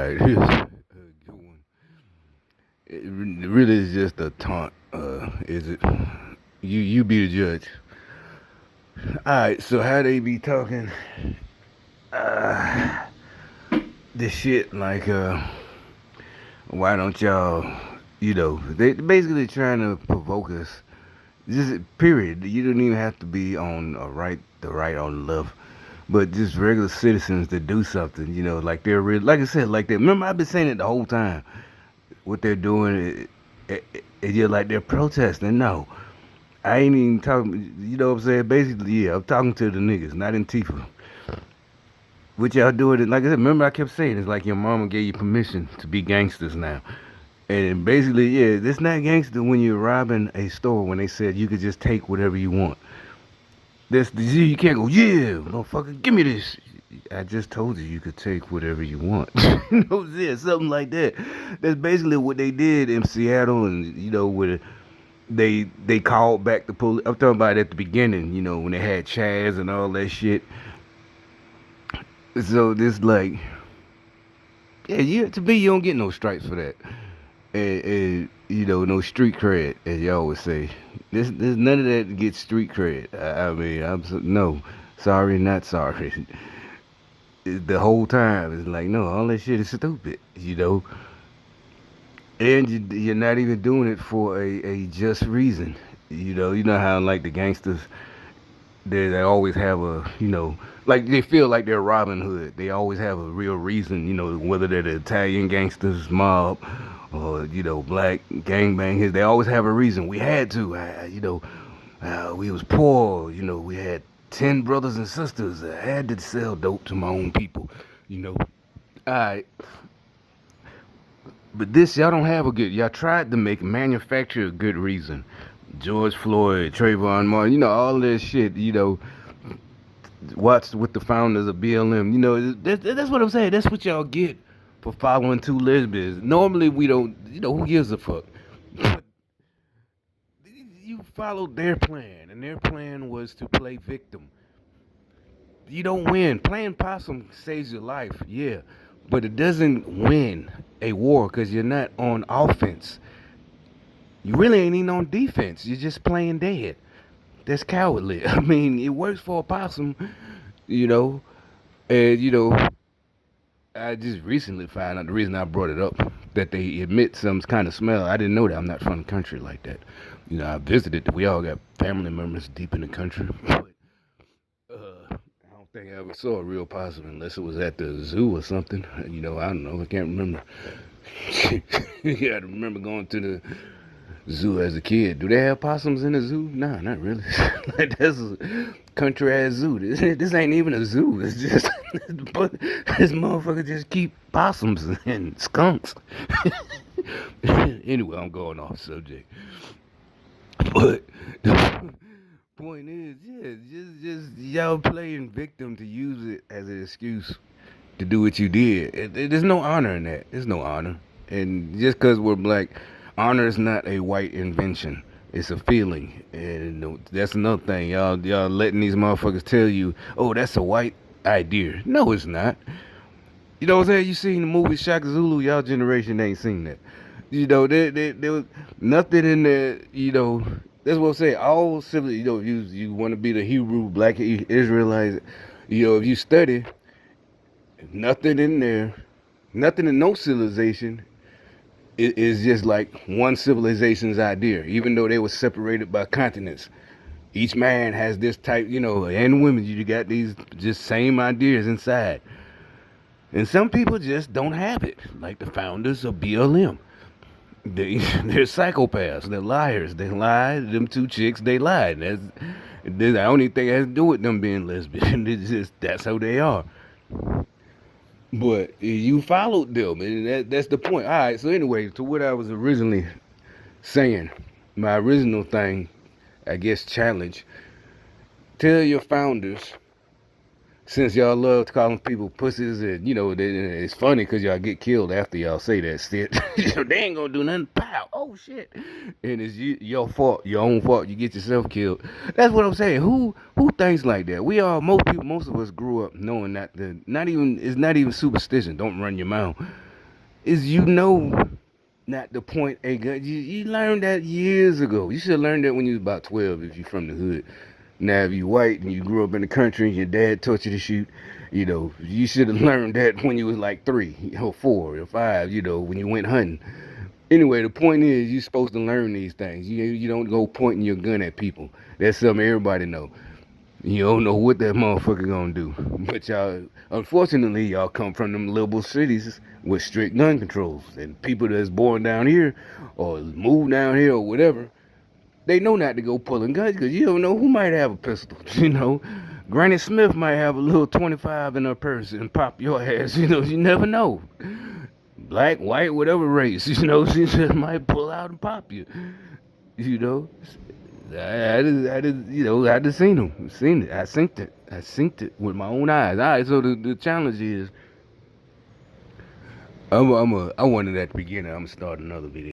Alright, here's a good one. It really is just a taunt, is it? You be the judge. Alright, so how they be talking, uh, this shit like, why don't y'all, they basically trying to provoke us. Just period. You don't even have to be on the right or the left, but just regular citizens to do something. Like they're real. Like I said, like they. Remember, I've been saying it the whole time. What they're doing, it just like they're protesting. No, I ain't even talking. You know what I'm saying? Basically, yeah, I'm talking to the niggas, not Antifa. What y'all doing? Like I said, remember I kept saying it's like your mama gave you permission to be gangsters now. And basically, yeah, it's not gangster when you're robbing a store when they said you could just take whatever you want. You can't go, yeah, motherfucker, give me this. I just told you you could take whatever you want. Yeah, something like that. That's basically what they did in Seattle, and with they called back the police. I'm talking about at the beginning, when they had Chaz and all that shit. So this like, yeah, to me you don't get no stripes for that, and no street cred, as y'all would say. There's none of that gets street cred. I mean, no, sorry, not sorry. The whole time it's like, no, all that shit is stupid. And you're not even doing it for a just reason. You know how like the gangsters, they always have like they feel like they're Robin Hood. They always have a real reason, whether they're the Italian gangsters mob or black gangbangers. They always have a reason. We had to, we was poor. We had 10 brothers and sisters. I had to sell dope to my own people. You know, all right. But this, y'all don't have a good. Y'all tried to manufacture a good reason. George Floyd, Trayvon Martin, all this shit. Watch with the founders of BLM. That's what I'm saying. That's what y'all get for following two lesbians. Normally we don't. Who gives a fuck? But you followed their plan, and their plan was to play victim. You don't win. Playing possum saves your life, yeah, but it doesn't win a war because you're not on offense. You really ain't even on defense. You're just playing dead. That's cowardly. I mean, it works for a possum, you know, and I just recently found out the reason I brought it up that they emit some kind of smell. I didn't know that. I'm not from the country like that. I visited. We all got family members deep in the country, but I don't think I ever saw a real possum unless it was at the zoo or something. I don't know. I can't remember. Yeah, I remember going to the zoo as a kid. Do they have possums in the zoo? Nah, not really. Like that's a country ass zoo. This ain't even a zoo. It's just but this motherfucker just keep possums and skunks. Anyway, I'm going off subject. But the point is, yeah, just y'all playing victim to use it as an excuse to do what you did. There's no honor in that. There's no honor. And just because we're black, honor is not a white invention. It's a feeling. And that's another thing. Y'all letting these motherfuckers tell you, oh, that's a white idea. No, it's not. You know what I'm saying? You seen the movie Shaka Zulu, y'all generation ain't seen that. There was nothing in there, that's what I'm saying. All civil, you want to be the Hebrew, black Israelites, if you study, nothing in there, nothing in no civilization is just like one civilization's idea, even though they were separated by continents. Each man has this type, and women, you got these just same ideas inside. And some people just don't have it, like the founders of BLM. They're psychopaths. They're liars. They lied. Them two chicks, they lied. That's the only thing that has to do with them being lesbian. It's just that's how they are. But you followed them, and that's the point. All right. So anyway, to what I was originally saying, my original thing, I guess, challenge. Tell your founders, since y'all love calling people pussies, and it's funny because y'all get killed after y'all say that shit. They ain't gonna do nothing. Pow! Oh shit! And it's your fault, your own fault. You get yourself killed. That's what I'm saying. Who thinks like that? We all most of us grew up knowing that not even it's not even superstition. Don't run your mouth. is not to point a gun. You learned that years ago. You should have learned that when you was about 12 if you from the hood. Now, if you white and you grew up in the country and your dad taught you to shoot, you should have learned that when you was like 3 or 4 or 5, when you went hunting. Anyway, the point is you're supposed to learn these things. You don't go pointing your gun at people. That's something everybody know. You don't know what that motherfucker gonna do. But y'all, unfortunately, y'all come from them liberal cities with strict gun controls. And people that's born down here or moved down here or whatever, they know not to go pulling guns because you don't know who might have a pistol. Granny Smith might have a little 25 in her purse and pop your ass. You never know. Black, white, whatever race, she just might pull out and pop you. You know, I just seen it. I synced it with my own eyes. All right, so the challenge is, I wanted at the beginning. I'm gonna start another video.